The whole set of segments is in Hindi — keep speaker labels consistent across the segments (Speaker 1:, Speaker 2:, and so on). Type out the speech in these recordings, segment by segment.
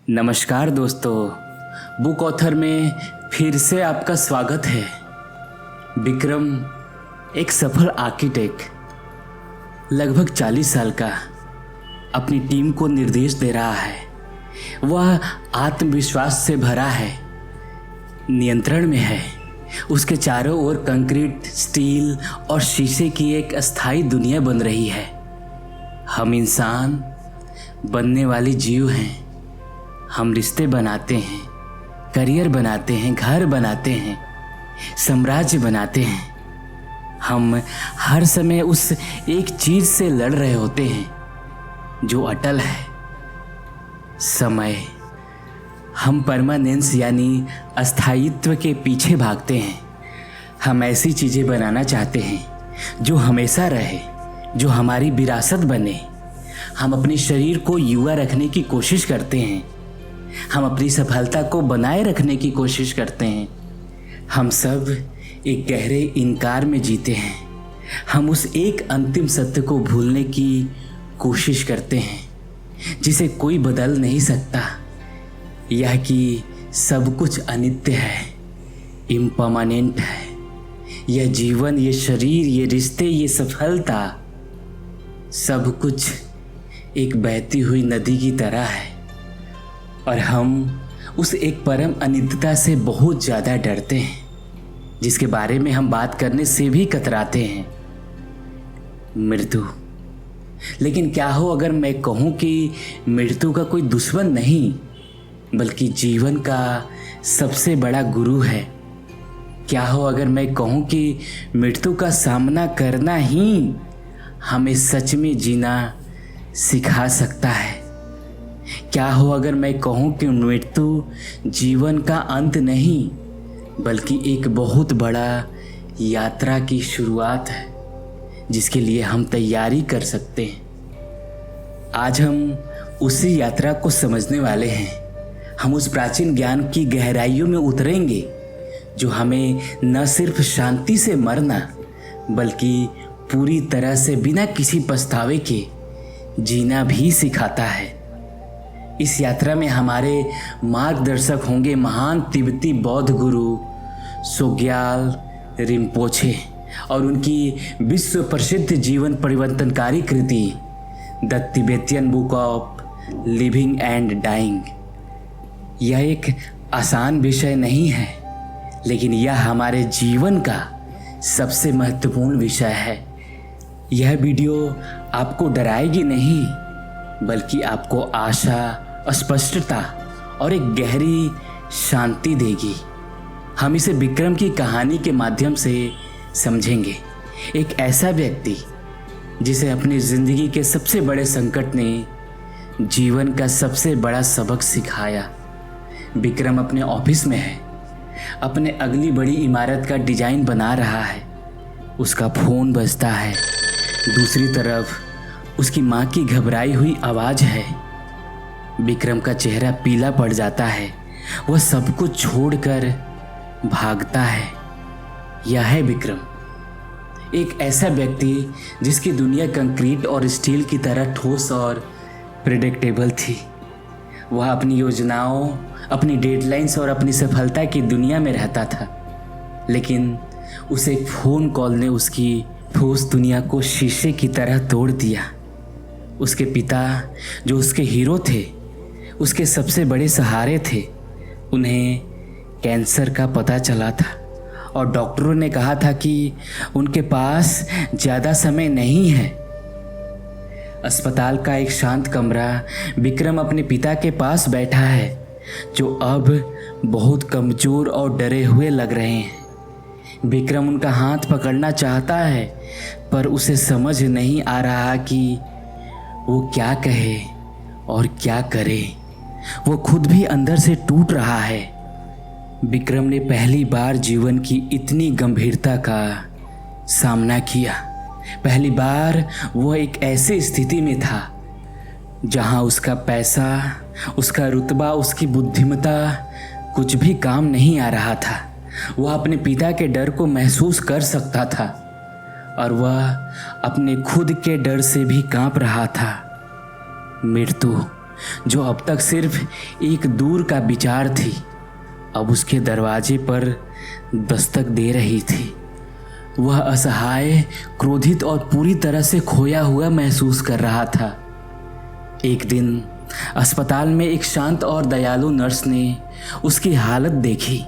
Speaker 1: नमस्कार दोस्तों, बुक ऑथर में फिर से आपका स्वागत है। विक्रम एक सफल आर्किटेक्ट, लगभग 40 साल का, अपनी टीम को निर्देश दे रहा है। वह आत्मविश्वास से भरा है, नियंत्रण में है। उसके चारों ओर कंक्रीट, स्टील और शीशे की एक अस्थायी दुनिया बन रही है। हम इंसान बनने वाले जीव हैं। हम रिश्ते बनाते हैं, करियर बनाते हैं, घर बनाते हैं, साम्राज्य बनाते हैं। हम हर समय उस एक चीज से लड़ रहे होते हैं जो अटल है, समय। हम परमानेंस यानी अस्थायित्व के पीछे भागते हैं। हम ऐसी चीजें बनाना चाहते हैं जो हमेशा रहे, जो हमारी विरासत बने। हम अपने शरीर को युवा रखने की कोशिश करते हैं। हम अपनी सफलता को बनाए रखने की कोशिश करते हैं। हम सब एक गहरे इनकार में जीते हैं। हम उस एक अंतिम सत्य को भूलने की कोशिश करते हैं जिसे कोई बदल नहीं सकता। यह कि सब कुछ अनित्य है, इम्परमानेंट है। यह जीवन, ये शरीर, ये रिश्ते, ये सफलता, सब कुछ एक बहती हुई नदी की तरह है और हम उस एक परम अनित्यता से बहुत ज़्यादा डरते हैं, जिसके बारे में हम बात करने से भी कतराते हैं, मृत्यु। लेकिन क्या हो अगर मैं कहूँ कि मृत्यु का कोई दुश्मन नहीं, बल्कि जीवन का सबसे बड़ा गुरु है। क्या हो अगर मैं कहूँ कि मृत्यु का सामना करना ही हमें सच में जीना सिखा सकता है। क्या हो अगर मैं कहूँ कि मृत्यु जीवन का अंत नहीं, बल्कि एक बहुत बड़ा यात्रा की शुरुआत है, जिसके लिए हम तैयारी कर सकते हैं। आज हम उसी यात्रा को समझने वाले हैं। हम उस प्राचीन ज्ञान की गहराइयों में उतरेंगे जो हमें न सिर्फ शांति से मरना, बल्कि पूरी तरह से बिना किसी पछतावे के जीना भी सिखाता है। इस यात्रा में हमारे मार्गदर्शक होंगे महान तिब्बती बौद्ध गुरु सोग्याल रिम्पोछे और उनकी विश्व प्रसिद्ध जीवन परिवर्तनकारी कृति the Tibetan book of living and dying. यह एक आसान विषय नहीं है, लेकिन यह हमारे जीवन का सबसे महत्वपूर्ण विषय है। यह वीडियो आपको डराएगी नहीं, बल्कि आपको आशा, स्पष्टता और एक गहरी शांति देगी। हम इसे विक्रम की कहानी के माध्यम से समझेंगे। एक ऐसा व्यक्ति जिसे अपनी जिंदगी के सबसे बड़े संकट ने जीवन का सबसे बड़ा सबक सिखाया। विक्रम अपने ऑफिस में है, अपने अगली बड़ी इमारत का डिजाइन बना रहा है। उसका फोन बजता है। दूसरी तरफ उसकी माँ की घबराई हुई आवाज़ है। विक्रम का चेहरा पीला पड़ जाता है। वह सब कुछ छोड़कर भागता है। यह है विक्रम, एक ऐसा व्यक्ति जिसकी दुनिया कंक्रीट और स्टील की तरह ठोस और प्रेडिक्टेबल थी। वह अपनी योजनाओं, अपनी डेडलाइंस और अपनी सफलता की दुनिया में रहता था, लेकिन उसे एक फ़ोन कॉल ने उसकी ठोस दुनिया को शीशे की तरह तोड़ दिया। उसके पिता, जो उसके हीरो थे, उसके सबसे बड़े सहारे थे, उन्हें कैंसर का पता चला था और डॉक्टरों ने कहा था कि उनके पास ज़्यादा समय नहीं है। अस्पताल का एक शांत कमरा, विक्रम अपने पिता के पास बैठा है, जो अब बहुत कमज़ोर और डरे हुए लग रहे हैं। विक्रम उनका हाथ पकड़ना चाहता है, पर उसे समझ नहीं आ रहा कि वो क्या कहे और क्या करे। वो खुद भी अंदर से टूट रहा है। विक्रम ने पहली बार जीवन की इतनी गंभीरता का सामना किया। पहली बार वो एक ऐसी स्थिति में था जहां उसका पैसा, उसका रुतबा, उसकी बुद्धिमत्ता कुछ भी काम नहीं आ रहा था। वह अपने पिता के डर को महसूस कर सकता था और वह अपने खुद के डर से भी कांप रहा था। मृत्यु जो अब तक सिर्फ एक दूर का विचार थी, अब उसके दरवाजे पर दस्तक दे रही थी। वह असहाय, क्रोधित और पूरी तरह से खोया हुआ महसूस कर रहा था। एक दिन अस्पताल में एक शांत और दयालु नर्स ने उसकी हालत देखी।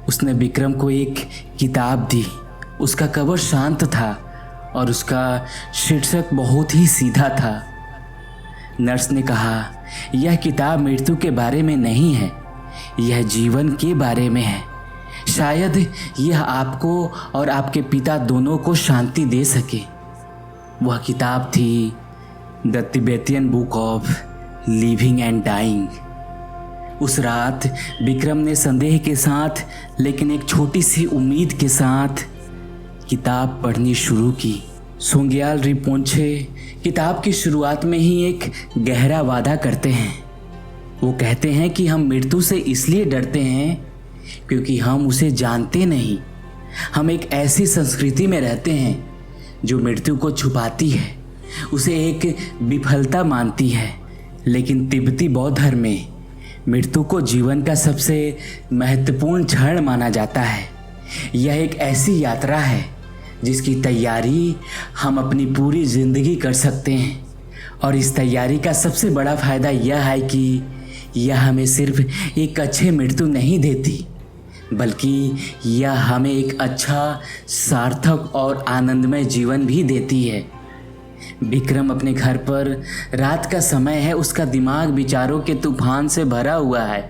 Speaker 1: उसने विक्रम को एक किताब दी। उसका कवर शांत था और उसका शीर्षक बहुत ही सीधा था। नर्स ने कहा, यह किताब मृत्यु के बारे में नहीं है, यह जीवन के बारे में है। शायद यह आपको और आपके पिता दोनों को शांति दे सके। वह किताब थी the Tibetan book of living and dying. उस रात विक्रम ने संदेह के साथ, लेकिन एक छोटी सी उम्मीद के साथ किताब पढ़नी शुरू की। सोंग्याल रिपोंछे किताब की शुरुआत में ही एक गहरा वादा करते हैं। वो कहते हैं कि हम मृत्यु से इसलिए डरते हैं क्योंकि हम उसे जानते नहीं। हम एक ऐसी संस्कृति में रहते हैं जो मृत्यु को छुपाती है, उसे एक विफलता मानती है। लेकिन तिब्बती बौद्ध धर्म में मृत्यु को जीवन का सबसे महत्वपूर्ण क्षण माना जाता है। यह एक ऐसी यात्रा है जिसकी तैयारी हम अपनी पूरी जिंदगी कर सकते हैं। और इस तैयारी का सबसे बड़ा फायदा यह है कि यह हमें सिर्फ एक अच्छे मृत्यु नहीं देती, बल्कि यह हमें एक अच्छा, सार्थक और आनंदमय जीवन भी देती है। विक्रम अपने घर पर, रात का समय है, उसका दिमाग विचारों के तूफान से भरा हुआ है।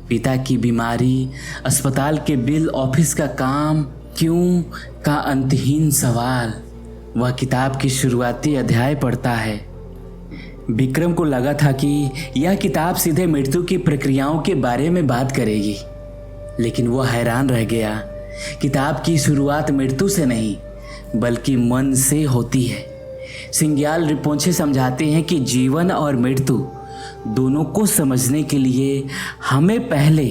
Speaker 1: पिता की बीमारी, अस्पताल के बिल, ऑफिस का काम, क्यों का अंतहीन सवाल। वह किताब की शुरुआती अध्याय पढ़ता है। विक्रम को लगा था कि यह किताब सीधे मृत्यु की प्रक्रियाओं के बारे में बात करेगी, लेकिन वह हैरान रह गया। किताब की शुरुआत मृत्यु से नहीं, बल्कि मन से होती है। सोंग्याल रिपोंछे समझाते हैं कि जीवन और मृत्यु दोनों को समझने के लिए हमें पहले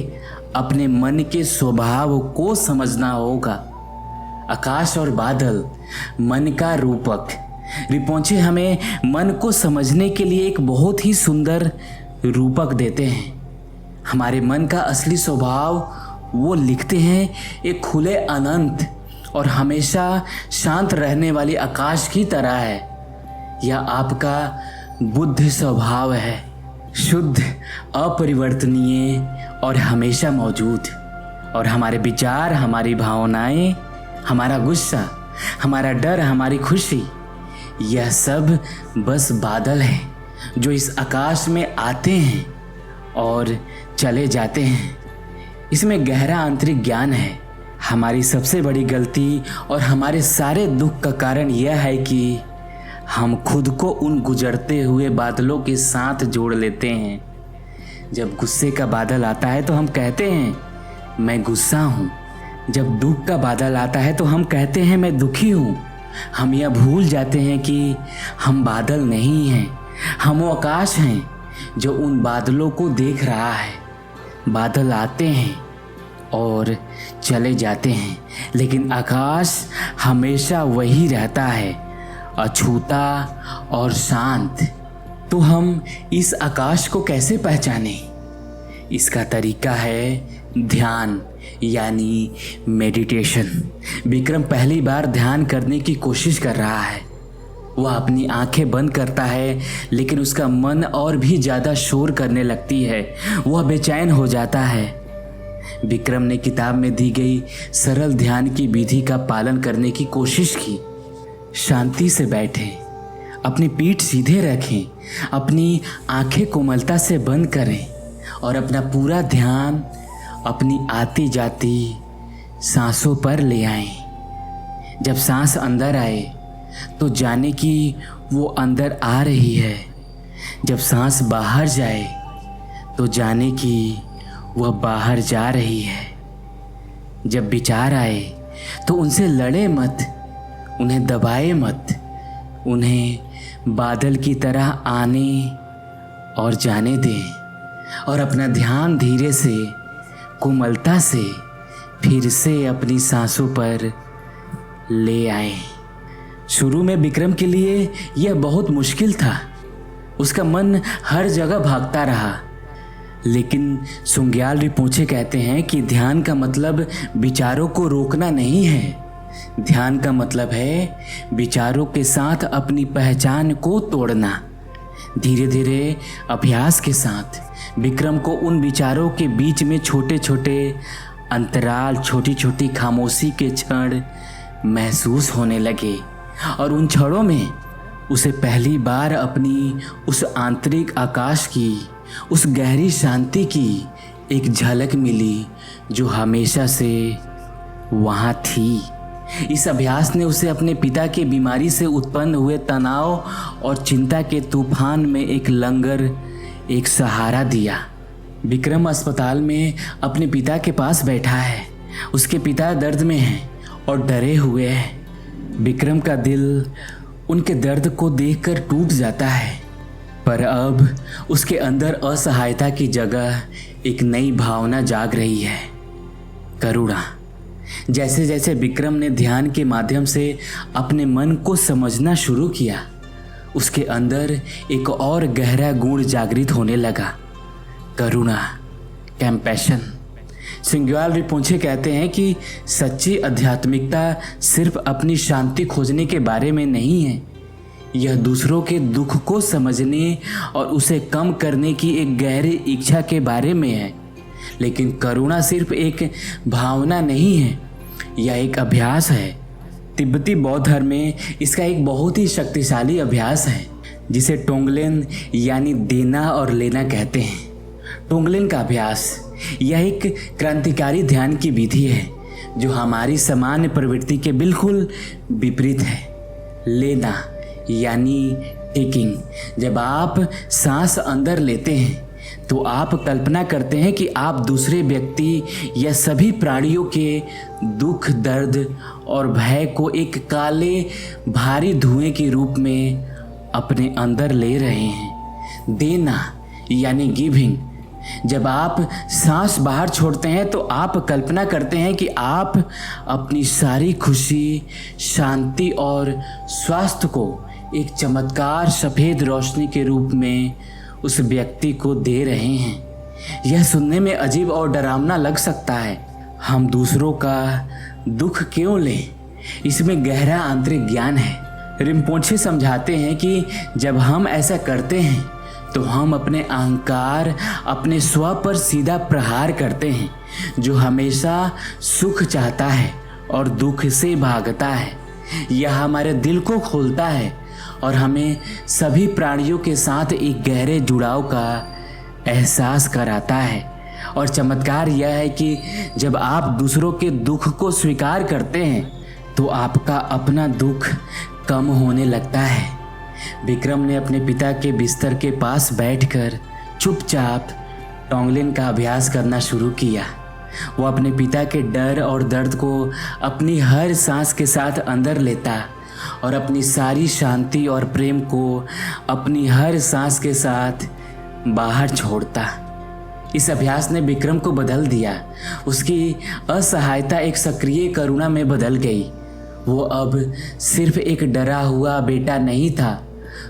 Speaker 1: अपने मन के स्वभाव को समझना होगा। आकाश और बादल मन का रूपक। रिपोंछे हमें मन को समझने के लिए एक बहुत ही सुंदर रूपक देते हैं। हमारे मन का असली स्वभाव वो लिखते हैं एक खुले, अनंत और हमेशा शांत रहने वाली आकाश की तरह है। यह आपका बुद्ध स्वभाव है, शुद्ध, अपरिवर्तनीय और हमेशा मौजूद। और हमारे विचार, हमारी भावनाएं, हमारा गुस्सा, हमारा डर, हमारी खुशी, यह सब बस बादल हैं जो इस आकाश में आते हैं और चले जाते हैं। इसमें गहरा आंतरिक ज्ञान है। हमारी सबसे बड़ी गलती और हमारे सारे दुख का कारण यह है कि हम खुद को उन गुजरते हुए बादलों के साथ जोड़ लेते हैं। जब गुस्से का बादल आता है तो हम कहते हैं मैं गुस्सा हूँ। जब दुख का बादल आता है तो हम कहते हैं मैं दुखी हूँ। हम यह भूल जाते हैं कि हम बादल नहीं हैं, हम वो आकाश हैं जो उन बादलों को देख रहा है। बादल आते हैं और चले जाते हैं, लेकिन आकाश हमेशा वही रहता है, अछूता और शांत। तो हम इस आकाश को कैसे पहचानें? इसका तरीका है ध्यान, यानी मेडिटेशन। विक्रम पहली बार ध्यान करने की कोशिश कर रहा है। वह अपनी आंखें बंद करता है, लेकिन उसका मन और भी ज़्यादा शोर करने लगती है। वह बेचैन हो जाता है। विक्रम ने किताब में दी गई सरल ध्यान की विधि का पालन करने की कोशिश की। शांति से बैठें, अपनी पीठ सीधे रखें, अपनी आंखें कोमलता से बंद करें और अपना पूरा ध्यान अपनी आती जाती सांसों पर ले आएं। जब सांस अंदर आए तो जाने कि वो अंदर आ रही है। जब सांस बाहर जाए तो जाने कि वह बाहर जा रही है। जब विचार आए तो उनसे लड़े मत, उन्हें दबाए मत। उन्हें बादल की तरह आने और जाने दें और अपना ध्यान धीरे से, कोमलता से फिर से अपनी सांसों पर ले आए। शुरू में विक्रम के लिए यह बहुत मुश्किल था। उसका मन हर जगह भागता रहा। लेकिन सुंग्याल रिपोंचे कहते हैं कि ध्यान का मतलब विचारों को रोकना नहीं है। ध्यान का मतलब है विचारों के साथ अपनी पहचान को तोड़ना। धीरे धीरे अभ्यास के साथ विक्रम को उन विचारों के बीच में छोटे छोटे अंतराल, छोटी छोटी खामोशी के क्षण महसूस होने लगे और उन क्षणों में उसे पहली बार अपनी उस आंतरिक आकाश की, उस गहरी शांति की एक झलक मिली जो हमेशा से वहाँ थी। इस अभ्यास ने उसे अपने पिता की बीमारी से उत्पन्न हुए तनाव और चिंता के तूफान में एक लंगर, एक सहारा दिया। विक्रम अस्पताल में अपने पिता के पास बैठा है। उसके पिता दर्द में हैं और डरे हुए हैं। विक्रम का दिल उनके दर्द को देखकर टूट जाता है, पर अब उसके अंदर असहायता की जगह एक नई भावना जाग रही है, करुणा। जैसे जैसे विक्रम ने ध्यान के माध्यम से अपने मन को समझना शुरू किया, उसके अंदर एक और गहरा गुण जागृत होने लगा, करुणा, कंपैशन। सुंग्याल रिपोंचे कहते हैं कि सच्ची आध्यात्मिकता सिर्फ अपनी शांति खोजने के बारे में नहीं है, यह दूसरों के दुख को समझने और उसे कम करने की एक गहरी इच्छा के बारे में है। लेकिन करुणा सिर्फ एक भावना नहीं है, यह एक अभ्यास है। तिब्बती बौद्ध धर्म में इसका एक बहुत ही शक्तिशाली अभ्यास है जिसे टोंगलेन यानी देना और लेना कहते हैं। टोंगलेन का अभ्यास यह एक क्रांतिकारी ध्यान की विधि है जो हमारी सामान्य प्रवृत्ति के बिल्कुल विपरीत है। लेना यानी टेकिंग। जब आप सांस अंदर लेते हैं तो आप कल्पना करते हैं कि आप दूसरे व्यक्ति या सभी प्राणियों के दुख, दर्द और भय को एक काले भारी धुएं के रूप में अपने अंदर ले रहे हैं। देना यानी गिविंग। जब आप सांस बाहर छोड़ते हैं तो आप कल्पना करते हैं कि आप अपनी सारी खुशी, शांति और स्वास्थ्य को एक चमत्कार सफ़ेद रोशनी के रूप में उस व्यक्ति को दे रहे हैं। यह सुनने में अजीब और डरावना लग सकता है। हम दूसरों का दुख क्यों लें? इसमें गहरा आंतरिक ज्ञान है। रिम्पोंचे समझाते हैं कि जब हम ऐसा करते हैं तो हम अपने अहंकार, अपने स्व पर सीधा प्रहार करते हैं, जो हमेशा सुख चाहता है और दुख से भागता है। यह हमारे दिल को खोलता है और हमें सभी प्राणियों के साथ एक गहरे जुड़ाव का एहसास कराता है। और चमत्कार यह है कि जब आप दूसरों के दुख को स्वीकार करते हैं तो आपका अपना दुख कम होने लगता है। विक्रम ने अपने पिता के बिस्तर के पास बैठकर चुपचाप टोंगलेन का अभ्यास करना शुरू किया। वो अपने पिता के डर और दर्द को अपनी हर सांस के साथ अंदर लेता और अपनी सारी शांति और प्रेम को अपनी हर सांस के साथ बाहर छोड़ता। इस अभ्यास ने विक्रम को बदल दिया। उसकी असहायता एक सक्रिय करुणा में बदल गई। वो अब सिर्फ एक डरा हुआ बेटा नहीं था,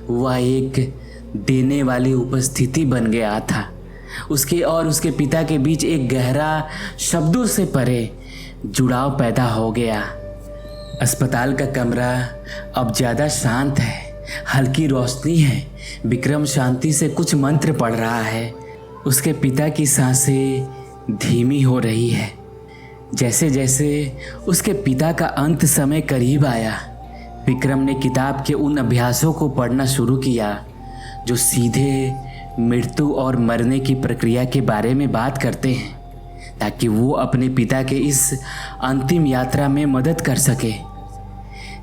Speaker 1: वह एक देने वाली उपस्थिति बन गया था। उसके और उसके पिता के बीच एक गहरा, शब्दों से परे जुड़ाव पैदा हो गया। अस्पताल का कमरा अब ज़्यादा शांत है, हल्की रोशनी है। विक्रम शांति से कुछ मंत्र पढ़ रहा है। उसके पिता की सांसें धीमी हो रही है। जैसे जैसे उसके पिता का अंत समय करीब आया, विक्रम ने किताब के उन अभ्यासों को पढ़ना शुरू किया जो सीधे मृत्यु और मरने की प्रक्रिया के बारे में बात करते हैं, ताकि वो अपने पिता के इस अंतिम यात्रा में मदद कर सके।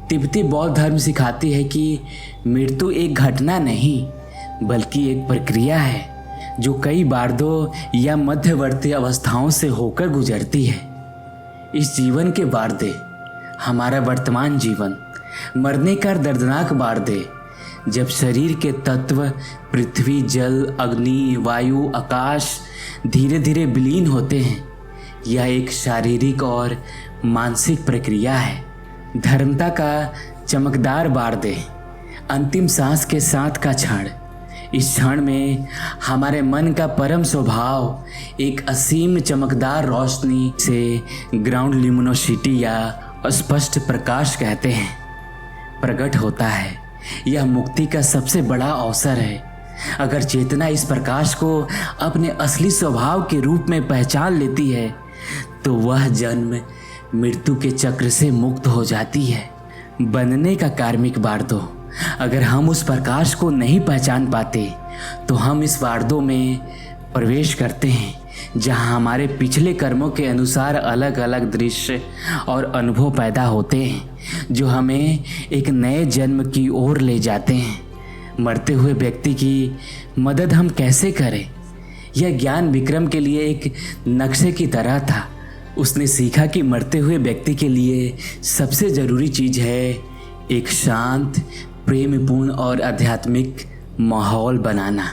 Speaker 1: तिब्बती बौद्ध धर्म सिखाती है कि मृत्यु एक घटना नहीं बल्कि एक प्रक्रिया है जो कई बार्धों या मध्यवर्ती अवस्थाओं से होकर गुजरती है। इस जीवन के बार्धे, हमारा वर्तमान जीवन, मरने का दर्दनाक बार्धे, जब शरीर के तत्व पृथ्वी, जल, अग्नि, वायु, आकाश धीरे धीरे विलीन होते हैं, यह एक शारीरिक और मानसिक प्रक्रिया है। धर्मता का चमकदार बार्धे, अंतिम सांस के साथ का क्षण, इस क्षण में हमारे मन का परम स्वभाव एक असीम चमकदार रोशनी से ग्राउंड ल्यूमिनोसिटी या स्पष्ट प्रकाश कहते हैं प्रकट होता है। यह मुक्ति का सबसे बड़ा अवसर है। अगर चेतना इस प्रकाश को अपने असली स्वभाव के रूप में पहचान लेती है तो वह जन्म मृत्यु के चक्र से मुक्त हो जाती है। बनने का कार्मिक वार्दो। अगर हम उस प्रकाश को नहीं पहचान पाते तो हम इस वार्दों में प्रवेश करते हैं जहां हमारे पिछले कर्मों के अनुसार अलग अलग दृश्य और अनुभव पैदा होते हैं जो हमें एक नए जन्म की ओर ले जाते हैं। मरते हुए व्यक्ति की मदद हम कैसे करें? यह ज्ञान विक्रम के लिए एक नक्शे की तरह था। उसने सीखा कि मरते हुए व्यक्ति के लिए सबसे ज़रूरी चीज़ है एक शांत, प्रेमपूर्ण और आध्यात्मिक माहौल बनाना।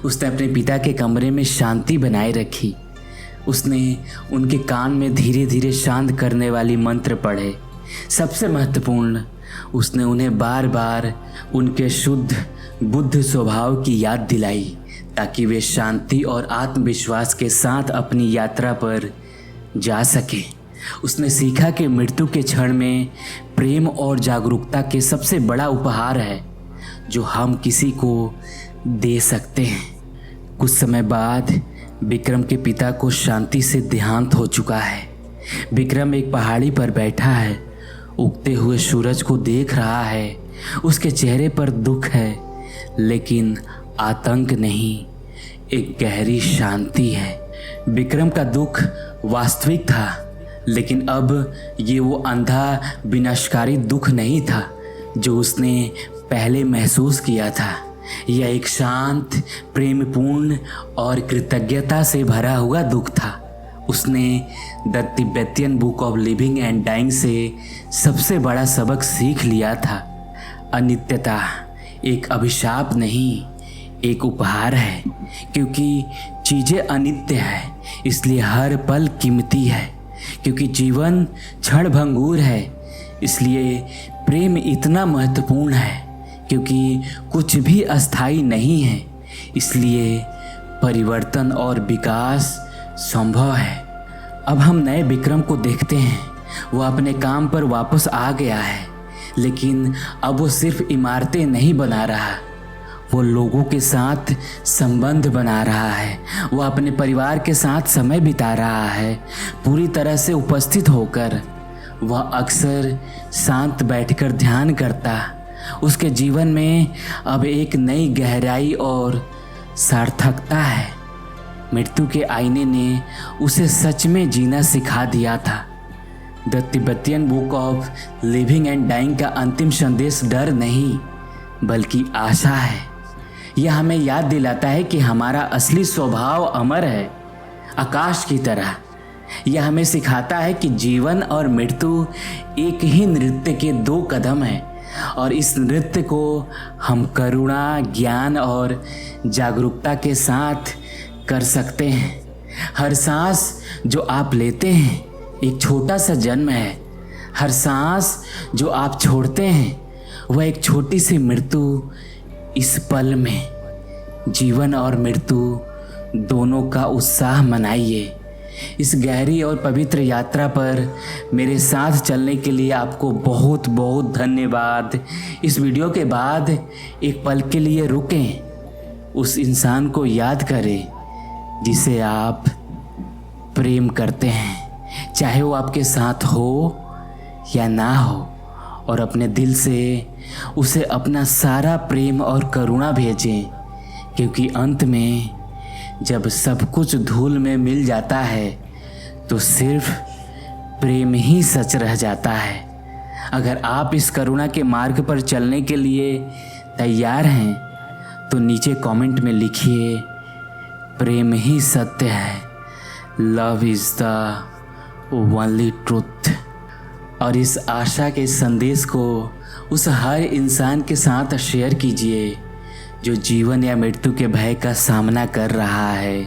Speaker 1: उसने अपने पिता के कमरे में शांति बनाए रखी। उसने उनके कान में धीरे धीरे शांत करने वाली मंत्र पढ़े। सबसे महत्वपूर्ण, उसने उन्हें बार बार उनके शुद्ध बुद्ध स्वभाव की याद दिलाई ताकि वे शांति और आत्मविश्वास के साथ अपनी यात्रा पर जा सके। उसने सीखा कि मृत्यु के क्षण में प्रेम और जागरूकता के सबसे बड़ा उपहार है जो हम किसी को दे सकते हैं। कुछ समय बाद विक्रम के पिता को शांति से देहांत हो चुका है। विक्रम एक पहाड़ी पर बैठा है, उगते हुए सूरज को देख रहा है। उसके चेहरे पर दुख है लेकिन आतंक नहीं, एक गहरी शांति है। विक्रम का दुख वास्तविक था लेकिन अब ये वो अंधा विनाशकारी दुख नहीं था जो उसने पहले महसूस किया था। यह एक शांत, प्रेमपूर्ण और कृतज्ञता से भरा हुआ दुख था। उसने the Tibetan book of living and dying से सबसे बड़ा सबक सीख लिया था। अनित्यता एक अभिशाप नहीं, एक उपहार है। क्योंकि चीज़ें अनित्य है इसलिए हर पल कीमती है। क्योंकि जीवन क्षणभंगुर है इसलिए प्रेम इतना महत्वपूर्ण है। क्योंकि कुछ भी अस्थायी नहीं है इसलिए परिवर्तन और विकास संभव है। अब हम नए विक्रम को देखते हैं। वो अपने काम पर वापस आ गया है लेकिन अब वो सिर्फ इमारतें नहीं बना रहा, वो लोगों के साथ संबंध बना रहा है। वो अपने परिवार के साथ समय बिता रहा है पूरी तरह से उपस्थित होकर। वह अक्सर शांत बैठकर ध्यान करता। उसके जीवन में अब एक नई गहराई और सार्थकता है। मृत्यु के आईने ने उसे सच में जीना सिखा दिया था। The Tibetan book of living and dying का अंतिम संदेश डर नहीं बल्कि आशा है। यह हमें याद दिलाता है कि हमारा असली स्वभाव अमर है, आकाश की तरह। यह हमें सिखाता है कि जीवन और मृत्यु एक ही नृत्य के दो कदम हैं और इस नृत्य को हम करुणा, ज्ञान और जागरूकता के साथ कर सकते हैं। हर सांस जो आप लेते हैं एक छोटा सा जन्म है। हर सांस जो आप छोड़ते हैं वह एक छोटी सी मृत्यु। इस पल में जीवन और मृत्यु दोनों का उत्साह मनाइए। इस गहरी और पवित्र यात्रा पर मेरे साथ चलने के लिए आपको बहुत बहुत धन्यवाद। इस वीडियो के बाद एक पल के लिए रुकें, उस इंसान को याद करें जिसे आप प्रेम करते हैं, चाहे वो आपके साथ हो या ना हो, और अपने दिल से उसे अपना सारा प्रेम और करुणा भेजें। क्योंकि अंत में जब सब कुछ धूल में मिल जाता है तो सिर्फ प्रेम ही सच रह जाता है। अगर आप इस करुणा के मार्ग पर चलने के लिए तैयार हैं तो नीचे कमेंट में लिखिए, प्रेम ही सत्य है, love is the only truth. और इस आशा के संदेश को उस हर इंसान के साथ शेयर कीजिए जो जीवन या मृत्यु के भय का सामना कर रहा है।